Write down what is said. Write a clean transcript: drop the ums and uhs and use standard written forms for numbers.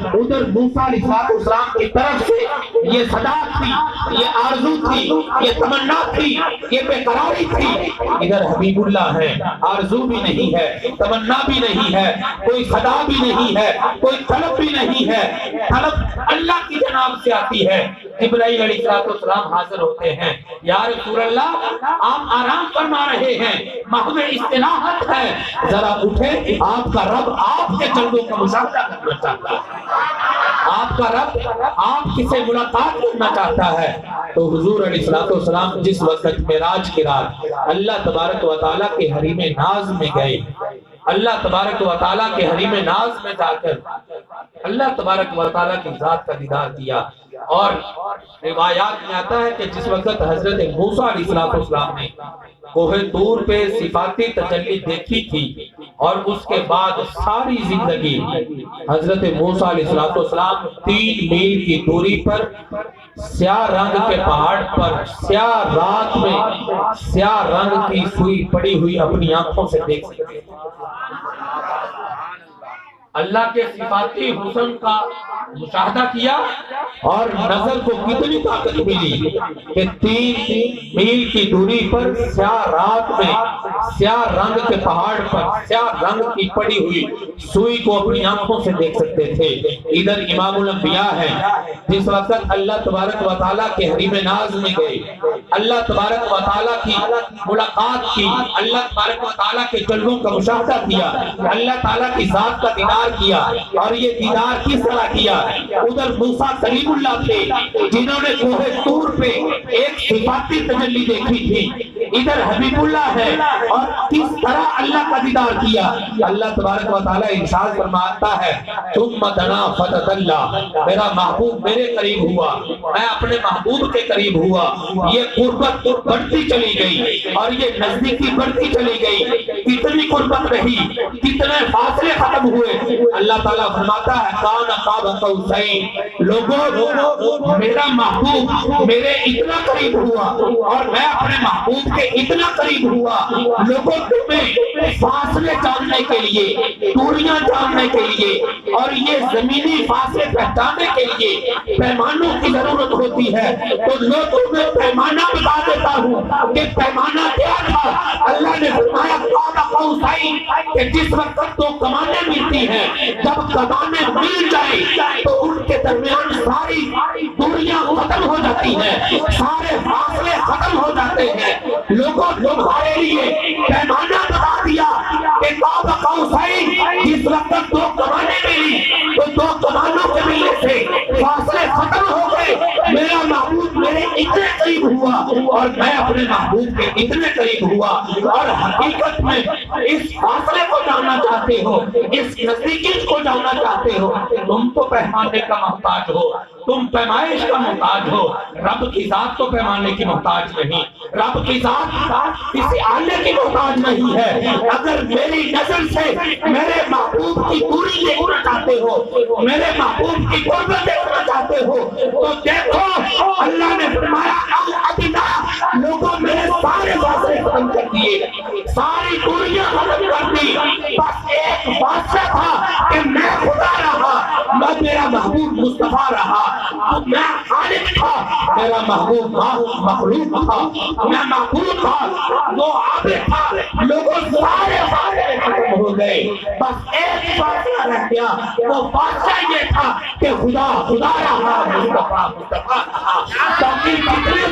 ادھر موسیٰ علیہ السلام کی طرف سے یہ صدا تھی، یہ آرزو تھی، یہ تمنا تھی، یہ بے قراری تھی. ادھر حبیب اللہ ہے، آرزو بھی نہیں ہے، تمنا بھی نہیں ہے، کوئی صدا بھی نہیں ہے، کوئی طلب بھی نہیں ہے. طلب اللہ کی جناب سے آتی ہے. جبرائیل علیہ السلام حاضر ہوتے ہیں. یا رسول اللہ آپ آرام فرما رہے ہیں، محض استراحت ہے، ذرا اٹھے، آپ کا رب آپ کے چردوں کا مشاہدہ کرنا چاہتا ہے، آپ کا رب آپ کسے ملاقات کرنا چاہتا ہے. تو حضور علیہ السلام جس وقت معراج کی رات اللہ تبارک و تعالیٰ کے حریم ناز میں گئے، اللہ تبارک و تعالیٰ کے حریم ناز میں جا کر اللہ تبارک و تعالیٰ کی ذات کا دیدار کیا. اور روایات میں آتا ہے کہ جس وقت حضرت موسیٰ علیہ السلام نے کوہ طور پہ صفاتی تجلی دیکھی تھی اور اس کے بعد ساری زندگی حضرت موسیٰ علیہ السلام 3 میل کی دوری پر سیاہ رنگ کے پہاڑ پر سیاہ رات میں سیاہ رنگ کی سوئی پڑی ہوئی اپنی آنکھوں سے دیکھ سکتے. اللہ کے صفاتی حسن کا مشاہدہ کیا اور نظر کو کتنی طاقت ملی کہ 3 میل کی دوری پر سیاہ رات میں سیاہ رنگ کے پہاڑ پر سیاہ رنگ کی پڑی ہوئی سوئی کو اپنی آنکھوں سے دیکھ سکتے تھے. ادھر امام الانبیاء ہے، جس وقت اللہ تبارک و تعالیٰ کے حریم ناز میں گئے، اللہ تبارک و تعالیٰ کی ملاقات کی، اللہ تبارک و تعالیٰ کے جلووں کا مشاہدہ کیا، اللہ تعالیٰ کی ذات کا دیدار کیا. اور یہ دیدار کس طرح کیا؟ ادھر موسیٰ کلیم اللہ تھے جنہوں نے کوہ طور پہ ایک صفاتی تجلی دیکھی تھی، ادھر حبیب اللہ ہے اور کس طرح اللہ کا دیدار کیا. اللہ تبارک و تعالیٰ ارشاد فرماتا ہے ثم دنا فتدلی، میرا محبوب میرے قریب ہوا، میں اپنے محبوب کے قریب ہوا. یہ قربت بڑھتی چلی گئی اور یہ نزدیکی بڑھتی چلی گئی. کتنی قربت رہی، کتنے فاصلے ختم ہوئے. اللہ تعالیٰ فرماتا ہے کان قاب قوسین، لوگوں میرا محبوب میرے اتنا قریب ہوا اور میں اپنے محبوب کے اتنا قریب ہوا. لوگوں تمہیں فاصلے جاننے کے لیے، دوریاں جاننے کے لیے اور یہ زمینی فاصلے پہچاننے کے لیے پیمانوں کی ضرورت ہوتی ہے. تو لوگوں میں پیمانہ بتا دیتا ہوں کہ پیمانہ کیا تھا. اللہ نے فرمایا قاب قوسین کہ جس وقت تو کمانیں ملتی ہیں، جب کمانیں مل جائیں تو ان کے درمیان ساری دوریاں ختم ہو جاتی ہیں، سارے فاصلے ختم ہو جاتے ہیں. لوگوں تمہارے لیے پیمانہ بتا دیا کہ قاب قوسین جس وقت دو کمانیں ملی تو 2 کمانوں کے ملنے سے فاصلے ختم ہو گئے. میرا محبوب میرے اتنے قریب ہوا اور میں اپنے محبوب کے اتنے قریب ہوا. اور حقیقت میں اس فاصلے کو جاننا چاہتے ہو، اس نزدیکی کو جاننا چاہتے ہو، تم تو پیمانے کا محتاج ہو، تم پیمائش کا محتاج ہو. رب کی ذات تو پیمانے کی محتاج نہیں، رب کی ذات کسی آلے کی محتاج نہیں ہے. اگر میری نظر سے میرے محبوب کی دوری دیکھنا چاہتے ہو، میرے محبوب کی قربت دیکھنا چاہتے ہو تو دیکھو اللہ نے فرمایا لوگوں میرے سارے فاصلے ختم کر دیے، ساری دوریاں ختم کر دی. بس ایک فاصلہ تھا کہ میں خدا رہا، میں میرا محبوب مصطفیٰ رہا. میں خالق تھا، میرا محبوب مخلوق تھا. میں محبوب تھا، وہ عابد تھا. لوگوں سارے فاصلے ختم ہو گئے، بس ایک فاصلہ رہ گیا. وہ فاصلہ یہ تھا کہ خدا خدا رہا، مصطفیٰ مصطفیٰ رہا. باقی کتنے